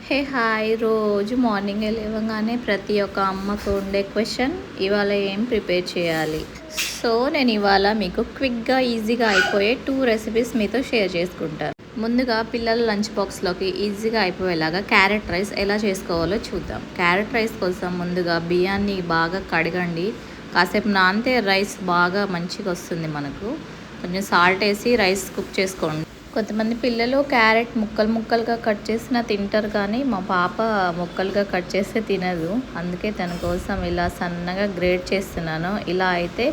Hi రోజు morning లేవగానే ప్రతి ఒక్క అమ్మకు ఉండే క్వశ్చన్ ఇవాళ ఏం ప్రిపేర్ చేయాలి. సో నేను ఇవాళ మీకు క్విక్గా ఈజీగా అయిపోయే 2 రెసిపీస్ మీతో షేర్ చేసుకుంటాను. ముందుగా పిల్లల లంచ్ బాక్స్లోకి ఈజీగా అయిపోయేలాగా క్యారెట్ రైస్ ఎలా చేసుకోవాలో చూద్దాం. క్యారెట్ రైస్ కోసం ముందుగా బియ్యాన్ని బాగా కడగండి. కాసేపు నానితే రైస్ బాగా మంచిగా వస్తుంది. మనకు కొంచెం సాల్ట్ వేసి రైస్ కుక్ చేసుకోండి. కొంతమంది పిల్లలు క్యారెట్ ముక్కలు ముక్కలుగా కట్ చేసినా తింటారు, కానీ మా పాప ముక్కలుగా కట్ చేస్తే తినదు. అందుకే తన కోసం ఇలా సన్నగా గ్రేట్ చేస్తున్నాను. ఇలా అయితే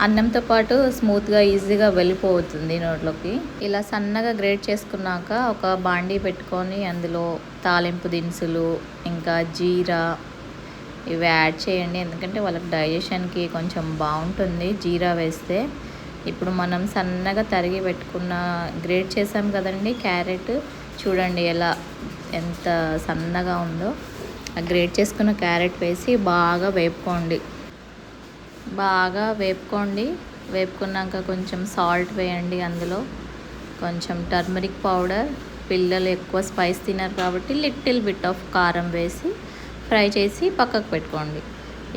అన్నంతో పాటు స్మూత్గా ఈజీగా వెళ్ళిపోతుంది నోట్లోకి. ఇలా సన్నగా గ్రేట్ చేసుకున్నాక ఒక బాండీ పెట్టుకొని అందులో తాలింపు దినుసులు ఇంకా జీరా ఇవి యాడ్ చేయండి. ఎందుకంటే వాళ్ళకి డైజెషన్కి కొంచెం బాగుంటుంది జీరా వేస్తే. ఇప్పుడు మనం సన్నగా తరిగి పెట్టుకున్న గ్రేట్ చేసాం కదండి క్యారెట్, చూడండి ఎంత సన్నగా ఉందో. ఆ గ్రేట్ చేసుకున్న క్యారెట్ వేసి బాగా వేపుకోండి. వేపుకున్నాక కొంచెం సాల్ట్ వేయండి. అందులో కొంచెం టర్మరిక్ పౌడర్, పిల్లలు ఎక్కువ స్పైస్ తినరు కాబట్టి లిటిల్ బిట్ ఆఫ్ కారం వేసి ఫ్రై చేసి పక్కకు పెట్టుకోండి.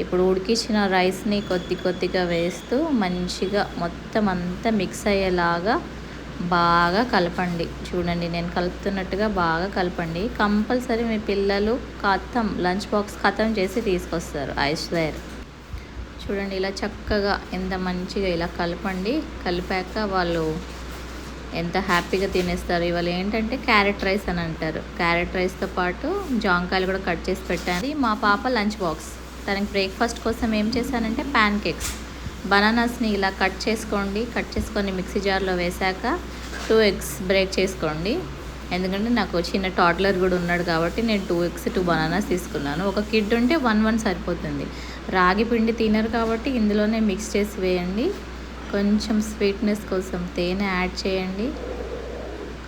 ఇప్పుడు ఉడికించిన రైస్ని కొద్దిగా వేస్తూ మంచిగా మొత్తం అంతా మిక్స్ అయ్యేలాగా బాగా కలపండి. చూడండి నేను కలుపుతున్నట్టుగా బాగా కలపండి. కంపల్సరీ మీ పిల్లలు లంచ్ బాక్స్ ఖతం చేసి తీసుకొస్తారు ఐస్వేర్. చూడండి ఇలా చక్కగా ఎంత మంచిగా ఇలా కలపండి. కలిపాక వాళ్ళు ఎంత హ్యాపీగా తినేస్తారు. ఇవాళ ఏంటంటే క్యారెట్ రైస్ అని అంటారు. క్యారెట్ రైస్తో పాటు జాంకాయలు కూడా కట్ చేసి పెట్టాను. మా పాప లంచ్ బాక్స్ తనకి బ్రేక్ఫాస్ట్ కోసం ఏం చేశానంటే ప్యాన్ కేక్స్. బనానాస్ని ఇలా కట్ చేసుకొని మిక్సీ జార్లో వేశాక 2 eggs బ్రేక్ చేసుకోండి. ఎందుకంటే నాకు చిన్న టాడ్లర్ కూడా ఉన్నాడు కాబట్టి నేను 2 eggs 2 బనానాస్ తీసుకున్నాను. ఒక కిడ్ ఉంటే 1 సరిపోతుంది. రాగి పిండి తినరు కాబట్టి ఇందులోనే మిక్స్ చేసి వేయండి. కొంచెం స్వీట్నెస్ కోసం తేనె యాడ్ చేయండి.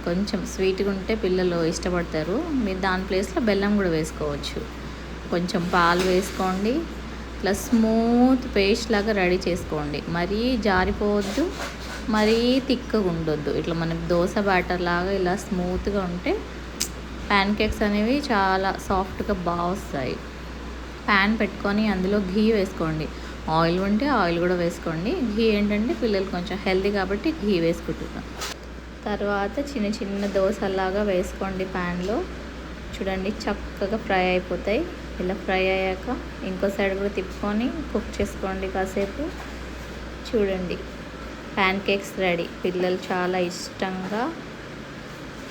కొంచెం స్వీట్గా ఉంటే పిల్లలు ఇష్టపడతారు. మీరు దాని ప్లేస్లో బెల్లం కూడా వేసుకోవచ్చు. కొంచెం పాలు వేసుకోండి. ఇట్లా స్మూత్ పేస్ట్ లాగా రెడీ చేసుకోండి. మరీ జారిపోవద్దు, మరీ తిక్కగా ఉండొద్దు. ఇట్లా మనకి దోశ బ్యాటర్ లాగా ఇలా స్మూత్గా ఉంటే ప్యాన్ కేక్స్ అనేవి చాలా సాఫ్ట్గా బాగా వస్తాయి. ప్యాన్ పెట్టుకొని అందులో ఘీ వేసుకోండి. ఆయిల్ ఉంటే ఆయిల్ కూడా వేసుకోండి. ఘీ ఏంటంటే పిల్లలు కొంచెం హెల్తీ కాబట్టి ఘీ వేసుకుంటున్నాం. తర్వాత చిన్న దోశలాగా వేసుకోండి ప్యాన్లో. చూడండి చక్కగా ఫ్రై అయిపోతాయి. ఇలా ఫ్రై అయ్యాక ఇంకో సైడ్ కూడా తిప్పుకొని కుక్ చేసుకోండి కాసేపు. చూడండి ప్యాన్ కేక్స్ రెడీ. పిల్లలు చాలా ఇష్టంగా,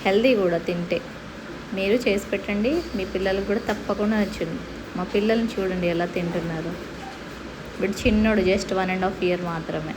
హెల్దీ కూడా తింటే. మీరు చేసి పెట్టండి, మీ పిల్లలకు కూడా తప్పకుండా నచ్చుంది. మా పిల్లల్ని చూడండి ఎలా తింటున్నారు. ఇప్పుడు చిన్నోడు జస్ట్ 1.5 years మాత్రమే.